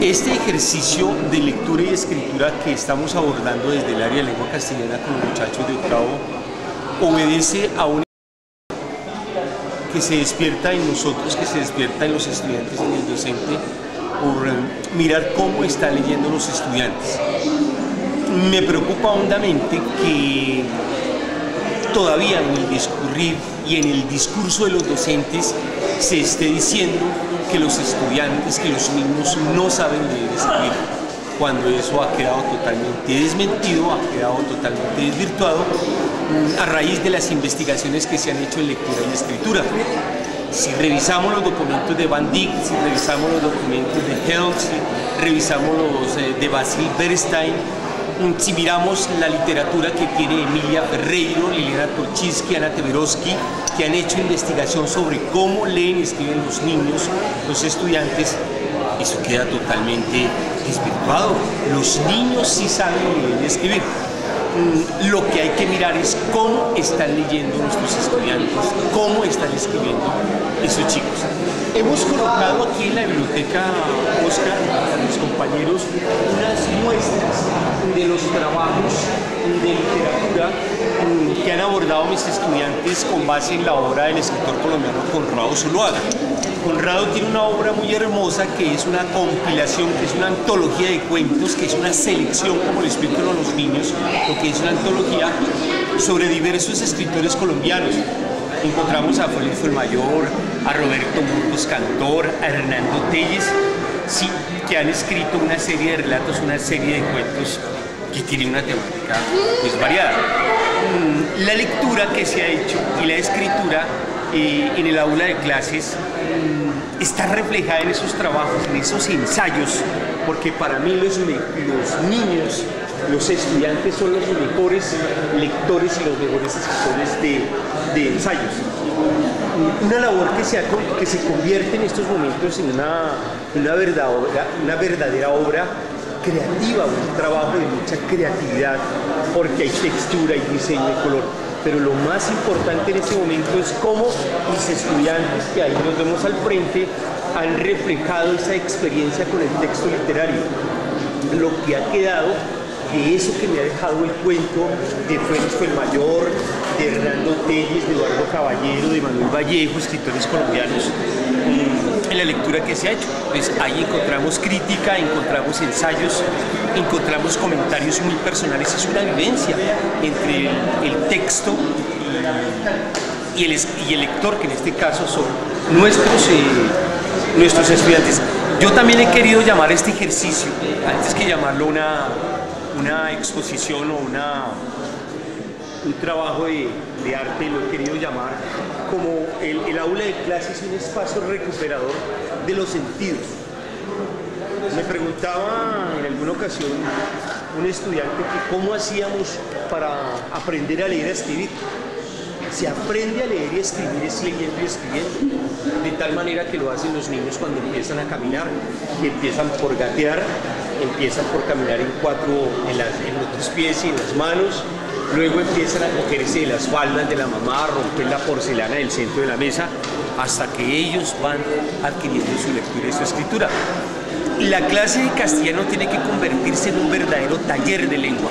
Este ejercicio de lectura y escritura que estamos abordando desde el área de lengua castellana con los muchachos de octavo obedece a un que se despierta en nosotros, que se despierta en los estudiantes, en el docente, por mirar cómo están leyendo los estudiantes. Me preocupa hondamente que todavía en el discurrir y en el discurso de los docentes se esté diciendo que los estudiantes, que los niños no saben leer y escribir, cuando eso ha quedado totalmente desmentido, ha quedado totalmente desvirtuado a raíz de las investigaciones que se han hecho en lectura y escritura. Si revisamos los documentos de Van Dijk, si revisamos los documentos de Held, si revisamos los de Basil Bernstein, si miramos la literatura que tiene Emilia Ferreiro, Liliana Torchinsky, Ana Teberovsky, que han hecho investigación sobre cómo leen y escriben los niños, los estudiantes, eso queda totalmente desvirtuado. Los niños sí saben leer y escribir. Lo que hay que mirar es cómo están leyendo nuestros estudiantes, cómo están escribiendo esos chicos. Hemos colocado aquí en la biblioteca, Oscar, a mis compañeros, unas muestras de los trabajos de literatura que han abordado mis estudiantes con base en la obra del escritor colombiano Conrado Zuluaga. Conrado tiene una obra muy hermosa que es una compilación, que es una antología de cuentos, que es una selección, como le explico a los niños, lo que es una antología sobre diversos escritores colombianos. Encontramos a Felipe el Mayor, a Roberto Burgos Cantor, a Hernando Telles, sí, que han escrito una serie de relatos, una serie de cuentos que tiene una temática pues variada. La lectura que se ha hecho y la escritura en el aula de clases está reflejada en esos trabajos, en esos ensayos, porque para mí los niños, los estudiantes son los mejores lectores y los mejores escritores de ensayos. Una labor que se convierte en estos momentos en una verdadera obra creativa, un trabajo de mucha creatividad, porque hay textura, hay diseño, hay color. Pero lo más importante en este momento es cómo mis estudiantes, que ahí los vemos al frente, han reflejado esa experiencia con el texto literario. Lo que ha quedado de eso que me ha dejado el cuento de Félix el Mayor, de Hernando Telles, de Eduardo Caballero, de Manuel Vallejo, escritores colombianos, en la lectura que se ha hecho. Pues ahí encontramos crítica, encontramos ensayos, encontramos comentarios muy personales. Es una vivencia entre el texto y el lector, que en este caso son nuestros estudiantes. Yo también he querido llamar este ejercicio, antes que llamarlo una exposición o un trabajo de arte, lo he querido llamar como el aula de clases, un espacio recuperador de los sentidos. Me preguntaba en alguna ocasión un estudiante que cómo hacíamos para aprender a leer y a escribir. Se aprende a leer y a escribir es leyendo y escribiendo, de tal manera que lo hacen los niños cuando empiezan a caminar, que empiezan por gatear, empiezan por caminar en los dos pies y en las manos, luego empiezan a cogerse de las faldas de la mamá, a romper la porcelana del centro de la mesa, hasta que ellos van adquiriendo su lectura y su escritura. La clase de castellano tiene que convertirse en un verdadero taller de lengua.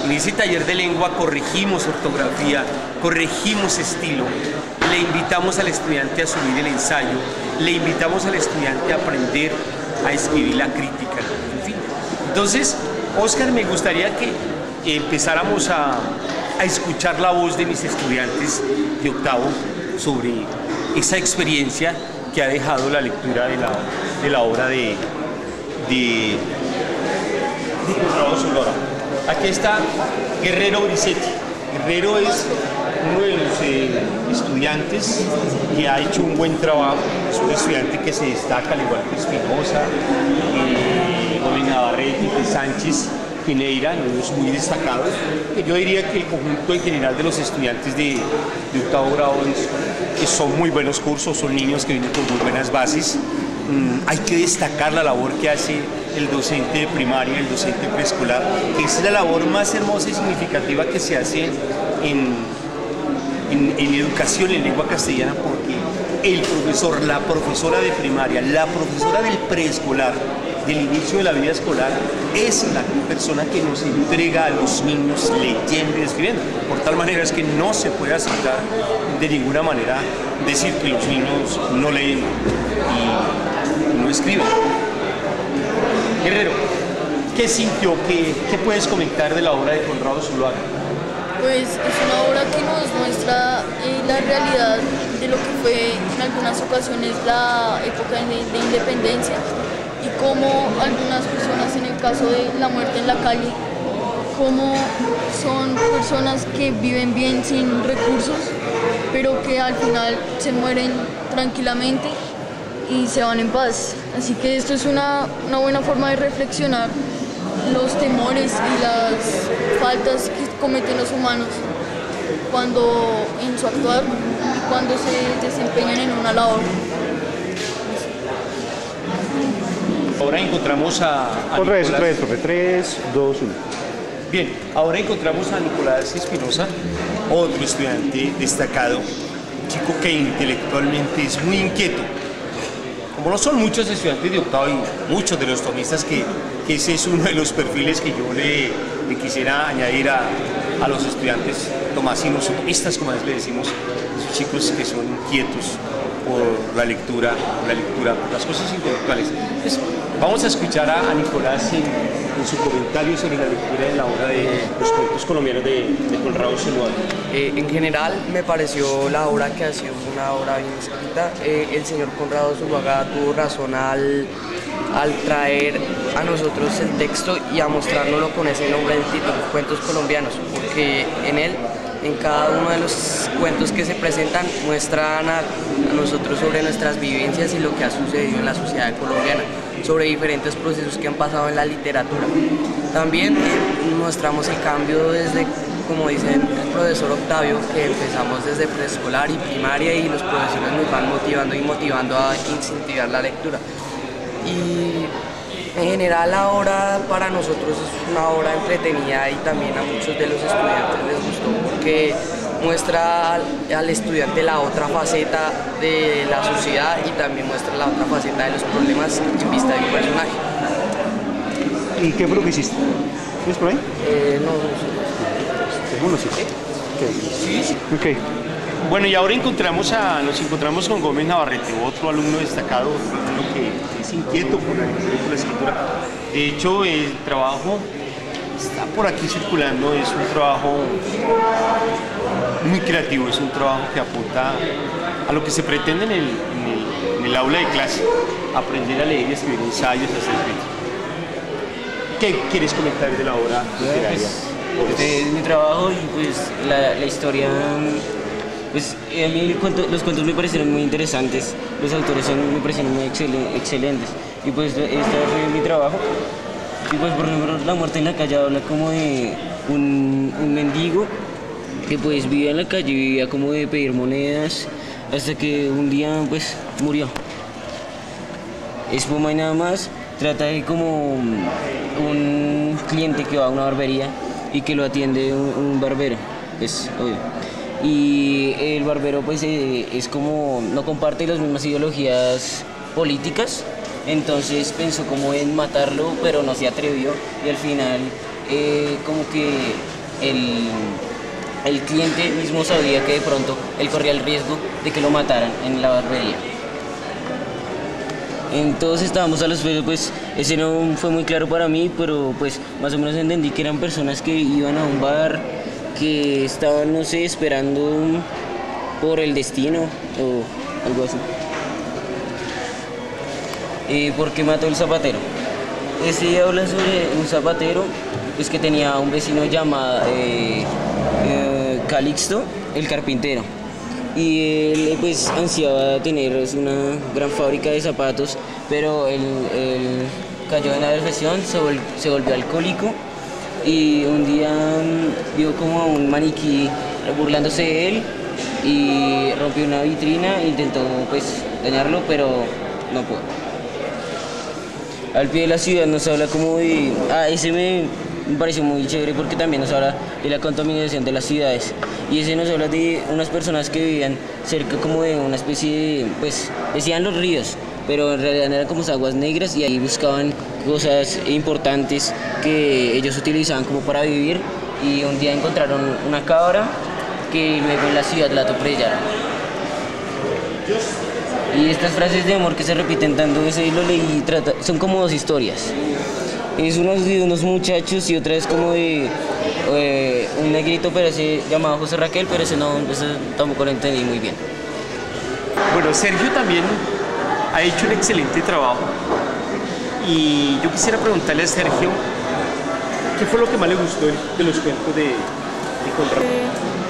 En ese taller de lengua corregimos ortografía, corregimos estilo, le invitamos al estudiante a subir el ensayo, le invitamos al estudiante a aprender a escribir la crítica, en fin. Entonces, Oscar, me gustaría que empezáramos a escuchar la voz de mis estudiantes de octavo sobre esa experiencia que ha dejado la lectura de la obra de Conrado Zuluaga. Aquí está Guerrero Brisetti. Guerrero es uno de los estudiantes que ha hecho un buen trabajo. Es un estudiante que se destaca, al igual que Espinosa, Gómez Navarrete, Sánchez, Pineira, niños muy destacados. Yo diría que el conjunto en general de los estudiantes de octavo grado son muy buenos cursos, son niños que vienen con muy buenas bases. Hay que destacar la labor que hace el docente de primaria, el docente preescolar, que es la labor más hermosa y significativa que se hace en educación en lengua castellana, porque el profesor, la profesora de primaria, la profesora del preescolar, del inicio de la vida escolar es la persona que nos entrega a los niños leyendo y escribiendo. Por tal manera es que no se puede aceptar de ninguna manera decir que los niños no leen y no escriben. Guerrero, ¿qué sintió? ¿Qué puedes comentar de la obra de Conrado Zuluaga? Pues es una obra que nos muestra la realidad de lo que fue en algunas ocasiones la época de independencia y cómo algunas personas, en el caso de la muerte en la calle, cómo son personas que viven bien sin recursos, pero que al final se mueren tranquilamente y se van en paz. Así que esto es una buena forma de reflexionar los temores y las faltas que cometen los humanos cuando en su actuar y cuando se desempeñan en una labor. Ahora encontramos a Otra vez, profe. 3, 2, 1. Bien, ahora encontramos a Nicolás Espinosa, otro estudiante destacado, chico que intelectualmente es muy inquieto. Como no son muchos estudiantes de octavo y muchos de los tomistas, que ese es uno de los perfiles que yo le quisiera añadir a los estudiantes tomasinos o tomistas, como le decimos, esos chicos que son inquietos por la lectura, por las cosas intelectuales. Entonces, vamos a escuchar a Nicolás en su comentario sobre la lectura de la obra de los cuentos colombianos de Conrado Zuluaga. En general me pareció la obra que ha sido una obra bien escrita. El señor Conrado Zuluaga tuvo razón al traer a nosotros el texto y a mostrárnoslo con ese nombre del título, Cuentos Colombianos, porque en él, en cada uno de los cuentos que se presentan, muestran a nosotros sobre nuestras vivencias y lo que ha sucedido en la sociedad colombiana, sobre diferentes procesos que han pasado en la literatura. También mostramos el cambio desde, como dice el profesor Octavio, que empezamos desde preescolar y primaria y los profesores nos van motivando a incentivar la lectura. Y en general la obra para nosotros es una obra entretenida y también a muchos de los estudiantes les gustó porque muestra al estudiante la otra faceta de la sociedad y también muestra la otra faceta de los problemas en vista de un personaje. ¿Y qué fue lo que hiciste? ¿Tienes por ahí? No. Sí. Ok. Bueno, y ahora nos encontramos con Gómez Navarrete, otro alumno destacado, alumno que es inquieto por la lectura y por la escritura. De hecho, el trabajo está por aquí circulando, es un trabajo muy creativo, es un trabajo que apunta a lo que se pretende en el aula de clase, aprender a leer y escribir ensayos, hacer escritos. ¿Qué quieres comentar de la obra literaria? Este es mi trabajo y pues la historia, pues a mí los cuentos me parecieron muy interesantes, los autores me parecieron muy excelentes y pues este fue mi trabajo. Y pues por ejemplo La muerte en la calle habla como de un mendigo que pues vivía en la calle, vivía como de pedir monedas hasta que un día pues murió. Es Puma y nada más. Trata de como un cliente que va a una barbería y que lo atiende un barbero, es obvio. Y el barbero pues es como no comparte las mismas ideologías políticas, entonces pensó como en matarlo, pero no se atrevió y al final como que el cliente mismo sabía que de pronto él corría el riesgo de que lo mataran en la barbería. Entonces estábamos a la espera, pues ese no fue muy claro para mí, pero pues más o menos entendí que eran personas que iban a un bar, que estaban, no sé, esperando por el destino o algo así. ¿Por qué mató el zapatero? Ese habla sobre un zapatero pues, que tenía un vecino llamado Calixto, el carpintero. Y él pues ansiaba tener una gran fábrica de zapatos, pero él cayó en la depresión, se volvió alcohólico y un día vio como a un maniquí burlándose de él y rompió una vitrina e intentó pues dañarlo, pero no pudo. Al pie de la ciudad nos habla como de... ese me pareció muy chévere porque también nos habla de la contaminación de las ciudades. Y ese nos habla de unas personas que vivían cerca como de una especie de... pues decían los ríos, pero en realidad eran como aguas negras y ahí buscaban cosas importantes que ellos utilizaban como para vivir, y un día encontraron una cabra que luego en la ciudad la atropellaron. Y estas frases de amor que se repiten tanto, ese lo leí, son como dos historias. Es uno de unos muchachos y otra es como de un negrito, pero ese llamado José Raquel, pero ese tampoco lo entendí muy bien. Bueno, Sergio también ha hecho un excelente trabajo y yo quisiera preguntarle a Sergio qué fue lo que más le gustó de los cuentos de Conrado.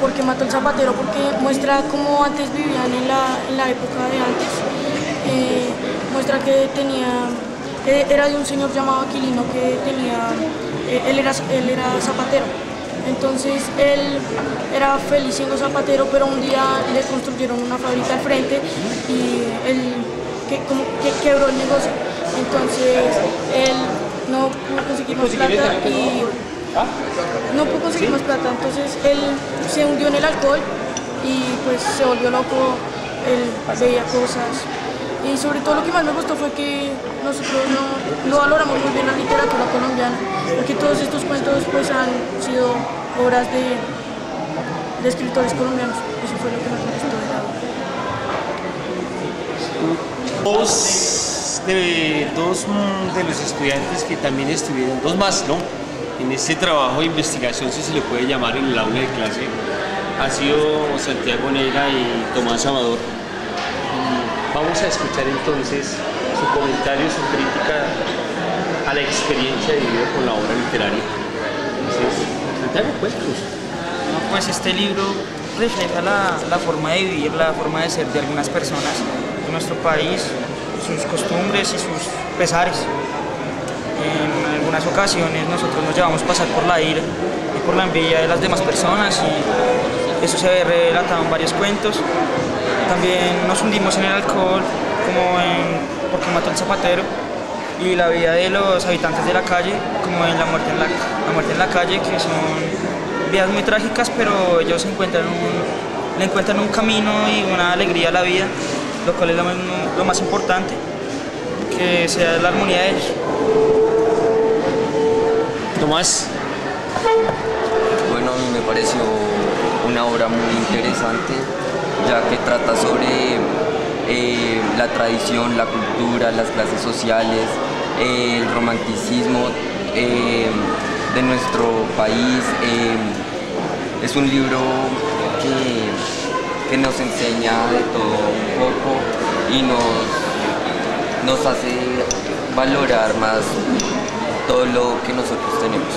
Porque mató el zapatero, porque muestra cómo antes vivían en la época de antes. Muestra que era de un señor llamado Aquilino que él era zapatero. Entonces él era feliz siendo zapatero, pero un día le construyeron una fábrica al frente y él quebró el negocio. Entonces él no pudo conseguir más plata entonces él se hundió en el alcohol y pues se volvió loco, él veía cosas. Y sobre todo lo que más me gustó fue que nosotros no valoramos muy bien la literatura colombiana, porque todos estos cuentos pues han sido obras de escritores colombianos. Eso fue lo que más me gustó de la obra. Dos de los estudiantes que también estuvieron, dos más, ¿no?, en este trabajo de investigación, si se le puede llamar, en el aula de clase, ha sido Santiago Nega y Tomás Amador. Vamos a escuchar entonces su comentario, su crítica a la experiencia de vivir con la obra literaria. Entonces, Santiago, cuéntanos. Pues este libro refleja la forma de vivir, la forma de ser de algunas personas de nuestro país, sus costumbres y sus pesares. En algunas ocasiones nosotros nos llevamos a pasar por la ira y por la envidia de las demás personas, y eso se ve relatado en varios cuentos. También nos hundimos en el alcohol, como en Porque mató el zapatero, y la vida de los habitantes de la calle, como en La muerte en la calle, que son vidas muy trágicas, pero ellos le encuentran un camino y una alegría a la vida, lo cual es lo más importante, que sea la armonía de ellos. Tomás. Bueno, a mí me pareció una obra muy interesante, ya que trata sobre la tradición, la cultura, las clases sociales, el romanticismo de nuestro país. Es un libro que nos enseña de todo un poco y nos hace valorar más todo lo que nosotros tenemos.